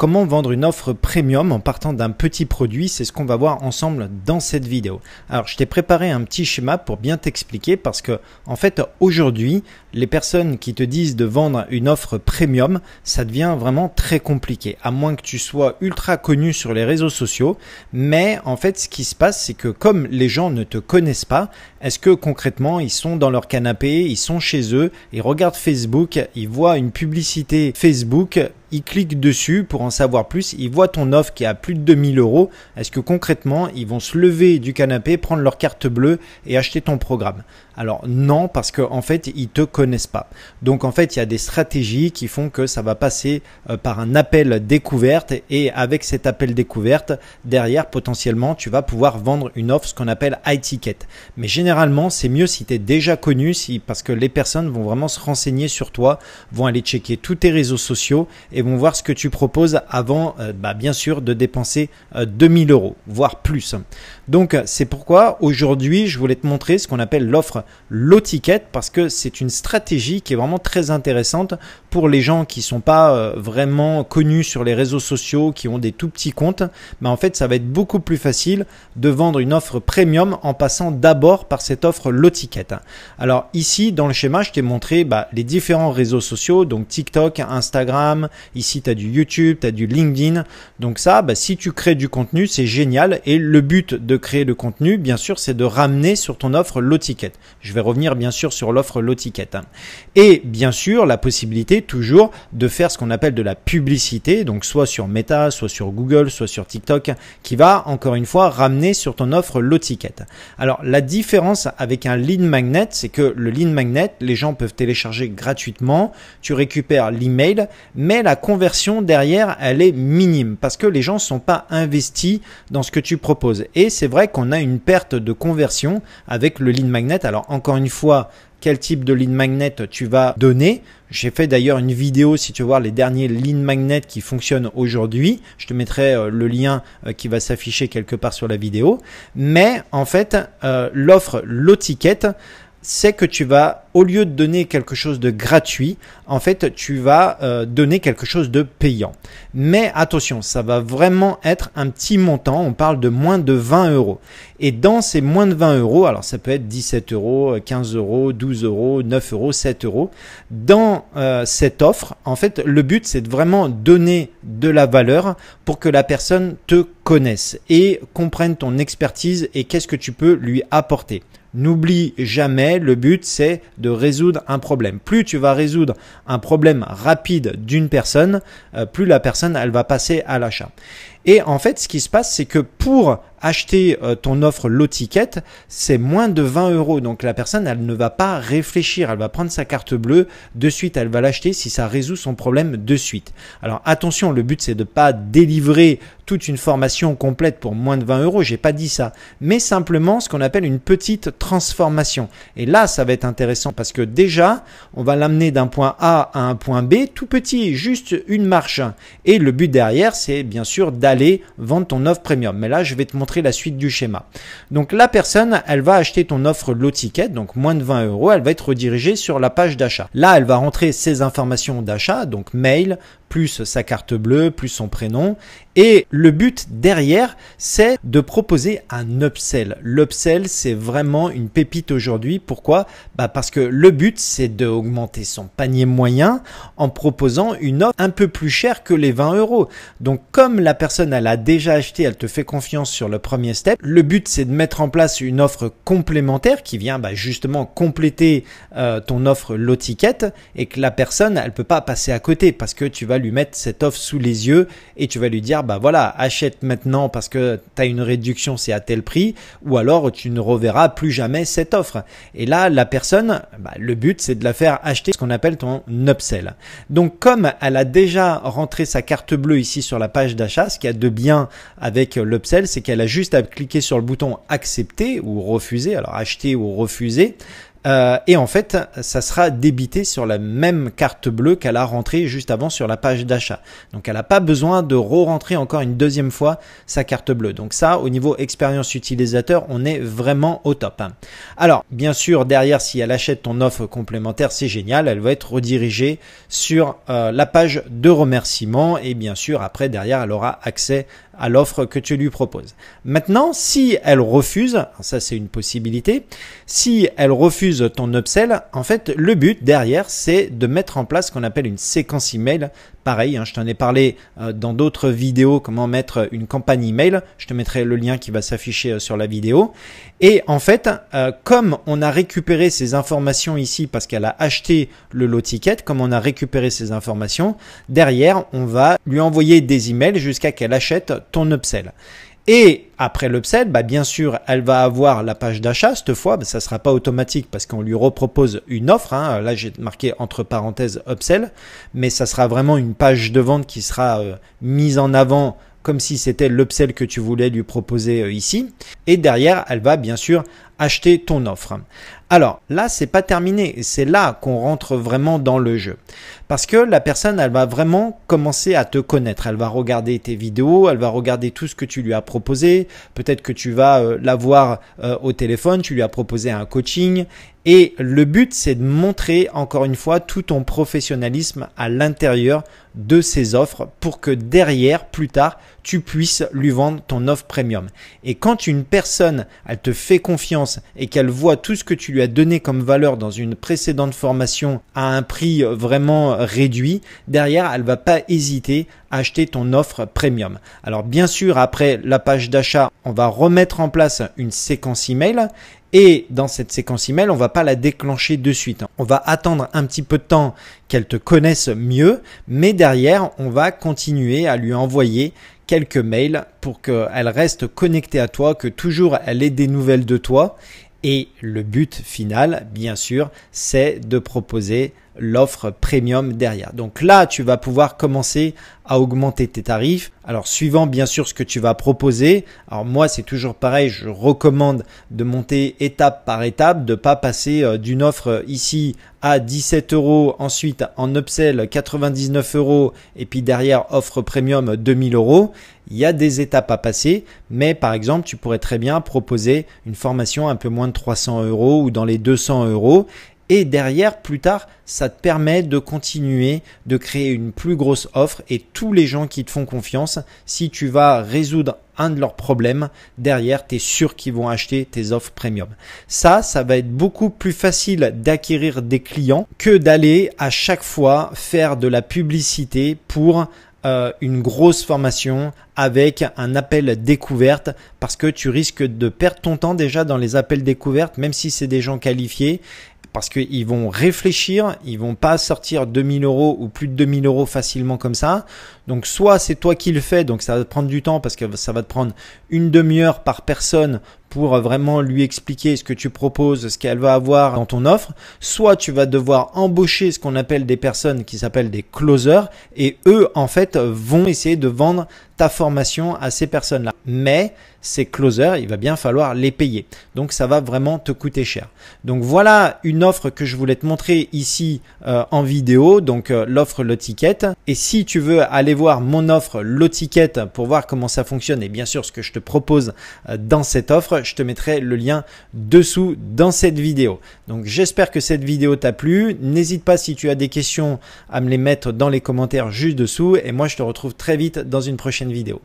Comment vendre une offre premium en partant d'un petit produit? C'est ce qu'on va voir ensemble dans cette vidéo. Alors, je t'ai préparé un petit schéma pour bien t'expliquer parce que, en fait, aujourd'hui, les personnes qui te disent de vendre une offre premium, ça devient vraiment très compliqué, à moins que tu sois ultra connu sur les réseaux sociaux. Mais en fait, ce qui se passe, c'est que comme les gens ne te connaissent pas, est-ce que concrètement, ils sont dans leur canapé, ils sont chez eux, ils regardent Facebook, ils voient une publicité Facebook, ils cliquent dessus pour en savoir plus, ils voient ton offre qui est à plus de 2000 €. Est-ce que concrètement, ils vont se lever du canapé, prendre leur carte bleue et acheter ton programme? Alors non, parce qu'en fait, ils te connaissent pas. Donc en fait, il y a des stratégies qui font que ça va passer par un appel découverte et avec cet appel découverte, derrière, potentiellement, tu vas pouvoir vendre une offre, ce qu'on appelle high ticket. Mais généralement, c'est mieux si tu es déjà connu, parce que les personnes vont vraiment se renseigner sur toi, vont aller checker tous tes réseaux sociaux et vont voir ce que tu proposes avant, bien sûr, de dépenser 2000 €, voire plus. Donc, c'est pourquoi aujourd'hui, je voulais te montrer ce qu'on appelle l'offre low ticket parce que c'est une stratégie qui est vraiment très intéressante pour les gens qui sont pas vraiment connus sur les réseaux sociaux, qui ont des tout petits comptes. Mais en fait, ça va être beaucoup plus facile de vendre une offre premium en passant d'abord par cette offre low ticket. Alors ici, dans le schéma, je t'ai montré les différents réseaux sociaux, donc TikTok, Instagram. Ici, tu as du YouTube, tu as du LinkedIn. Donc ça, si tu crées du contenu, c'est génial. Et le but de créer le contenu, bien sûr, c'est de ramener sur ton offre low ticket. Je vais revenir bien sûr sur l'offre low ticket. Et bien sûr, la possibilité toujours de faire ce qu'on appelle de la publicité, donc soit sur Meta, soit sur Google, soit sur TikTok, qui va encore une fois ramener sur ton offre low ticket. Alors la différence avec un lead magnet, c'est que le lead magnet, les gens peuvent télécharger gratuitement, tu récupères l'email, mais la conversion derrière, elle est minime parce que les gens ne sont pas investis dans ce que tu proposes. Et c'est vrai qu'on a une perte de conversion avec le lead magnet. Alors encore une fois, quel type de lead magnet tu vas donner? J'ai fait d'ailleurs une vidéo si tu veux voir les derniers lead magnets qui fonctionnent aujourd'hui. Je te mettrai le lien qui va s'afficher quelque part sur la vidéo. Mais en fait, l'offre low ticket, c'est que tu vas, au lieu de donner quelque chose de gratuit, en fait, tu vas donner quelque chose de payant. Mais attention, ça va vraiment être un petit montant. On parle de moins de 20 €. Et dans ces moins de 20 €, alors ça peut être 17 €, 15 €, 12 €, 9 €, 7 €. Dans cette offre, en fait, le but, c'est de vraiment donner de la valeur pour que la personne te connaisse et comprenne ton expertise et qu'est-ce que tu peux lui apporter. N'oublie jamais, le but c'est de résoudre un problème. Plus tu vas résoudre un problème rapide d'une personne, plus la personne elle va passer à l'achat. Et en fait, ce qui se passe, c'est que pour acheter ton offre low ticket, c'est moins de 20 €. Donc la personne, elle ne va pas réfléchir, elle va prendre sa carte bleue de suite, elle va l'acheter si ça résout son problème de suite. Alors attention, le but c'est de pas délivrer toute une formation complète pour moins de 20 €, j'ai pas dit ça, mais simplement ce qu'on appelle une petite transformation. Et là, ça va être intéressant parce que déjà, on va l'amener d'un point A à un point B, tout petit, juste une marche. Et le but derrière, c'est bien sûr d'aller vendre ton offre premium. Mais là, je vais te montrer la suite du schéma. Donc la personne, elle va acheter ton offre low ticket, donc moins de 20 €, elle va être redirigée sur la page d'achat. Là, elle va rentrer ses informations d'achat, donc mail, plus sa carte bleue, plus son prénom. Et le but derrière, c'est de proposer un upsell. L'upsell, c'est vraiment une pépite aujourd'hui. Pourquoi? Parce que le but, c'est d'augmenter son panier moyen en proposant une offre un peu plus chère que les 20 €. Donc, comme la personne, elle a déjà acheté, elle te fait confiance sur le premier step, le but, c'est de mettre en place une offre complémentaire qui vient justement compléter ton offre low ticket et que la personne, elle peut pas passer à côté parce que tu vas lui mettre cette offre sous les yeux et tu vas lui dire voilà, achète maintenant parce que tu as une réduction, c'est à tel prix, ou alors tu ne reverras plus jamais cette offre. Et là, la personne, le but c'est de la faire acheter ce qu'on appelle ton upsell. Donc comme elle a déjà rentré sa carte bleue ici sur la page d'achat, ce qu'il y a de bien avec l'upsell, c'est qu'elle a juste à cliquer sur le bouton accepter ou refuser, alors acheter ou refuser. et en fait, ça sera débité sur la même carte bleue qu'elle a rentrée juste avant sur la page d'achat. Donc, elle n'a pas besoin de re-rentrer encore une deuxième fois sa carte bleue. Donc ça, au niveau expérience utilisateur, on est vraiment au top. Alors, bien sûr, derrière, si elle achète ton offre complémentaire, c'est génial. Elle va être redirigée sur la page de remerciement et bien sûr, après, derrière, elle aura accès à l'offre que tu lui proposes. Maintenant, si elle refuse, ça c'est une possibilité, si elle refuse ton upsell, en fait, le but derrière, c'est de mettre en place ce qu'on appelle une séquence email. Pareil, je t'en ai parlé dans d'autres vidéos, comment mettre une campagne email. Je te mettrai le lien qui va s'afficher sur la vidéo. Et en fait, comme on a récupéré ces informations ici parce qu'elle a acheté le lot ticket, comme on a récupéré ces informations, derrière, on va lui envoyer des emails jusqu'à qu'elle achète ton upsell. Et après l'upsell, bien sûr, elle va avoir la page d'achat. Cette fois, ça ne sera pas automatique parce qu'on lui repropose une offre. Là, j'ai marqué entre parenthèses upsell, mais ça sera vraiment une page de vente qui sera mise en avant comme si c'était l'upsell que tu voulais lui proposer ici. Et derrière, elle va bien sûr acheter ton offre. Alors là, c'est pas terminé. C'est là qu'on rentre vraiment dans le jeu. Parce que la personne, elle va vraiment commencer à te connaître. Elle va regarder tes vidéos, elle va regarder tout ce que tu lui as proposé. Peut-être que tu vas la voir au téléphone, tu lui as proposé un coaching. Et le but, c'est de montrer encore une fois tout ton professionnalisme à l'intérieur de ces offres pour que derrière, plus tard, tu puisses lui vendre ton offre premium. Et quand une personne, elle te fait confiance et qu'elle voit tout ce que tu lui as donné comme valeur dans une précédente formation à un prix vraiment réduit, derrière, elle va pas hésiter à acheter ton offre premium. Alors bien sûr, après la page d'achat, on va remettre en place une séquence email. Et dans cette séquence email, on va pas la déclencher de suite. On va attendre un petit peu de temps qu'elle te connaisse mieux, mais derrière, on va continuer à lui envoyer quelques mails pour qu'elle reste connectée à toi, que toujours elle ait des nouvelles de toi. Et le but final, bien sûr, c'est de proposer l'offre premium derrière. Donc là, tu vas pouvoir commencer à augmenter tes tarifs. Alors, suivant bien sûr ce que tu vas proposer. Alors moi, c'est toujours pareil. Je recommande de monter étape par étape, de pas passer d'une offre ici à 17 €, ensuite en upsell 99 € et puis derrière offre premium 2000 €. Il y a des étapes à passer, mais par exemple, tu pourrais très bien proposer une formation un peu moins de 300 € ou dans les 200 €. Et derrière, plus tard, ça te permet de continuer de créer une plus grosse offre et tous les gens qui te font confiance, si tu vas résoudre un de leurs problèmes, derrière, tu es sûr qu'ils vont acheter tes offres premium. Ça va être beaucoup plus facile d'acquérir des clients que d'aller à chaque fois faire de la publicité pour une grosse formation avec un appel découverte parce que tu risques de perdre ton temps déjà dans les appels découvertes, même si c'est des gens qualifiés. Parce qu'ils vont réfléchir, ils vont pas sortir 2000 € ou plus de 2000 € facilement comme ça. Donc soit c'est toi qui le fais, donc ça va te prendre du temps parce que ça va te prendre une demi-heure par personne pour vraiment lui expliquer ce que tu proposes, ce qu'elle va avoir dans ton offre. Soit tu vas devoir embaucher ce qu'on appelle des personnes qui s'appellent des closers et eux en fait vont essayer de vendre ta formation à ces personnes-là. Mais ces closers, il va bien falloir les payer. Donc ça va vraiment te coûter cher. Donc voilà une offre que je voulais te montrer ici en vidéo, donc l'offre Lot Ticket. Et si tu veux aller voir mon offre Lot Ticket pour voir comment ça fonctionne et bien sûr ce que je te propose dans cette offre, je te mettrai le lien dessous dans cette vidéo. Donc j'espère que cette vidéo t'a plu. N'hésite pas si tu as des questions à me les mettre dans les commentaires juste dessous et moi je te retrouve très vite dans une prochaine vidéo.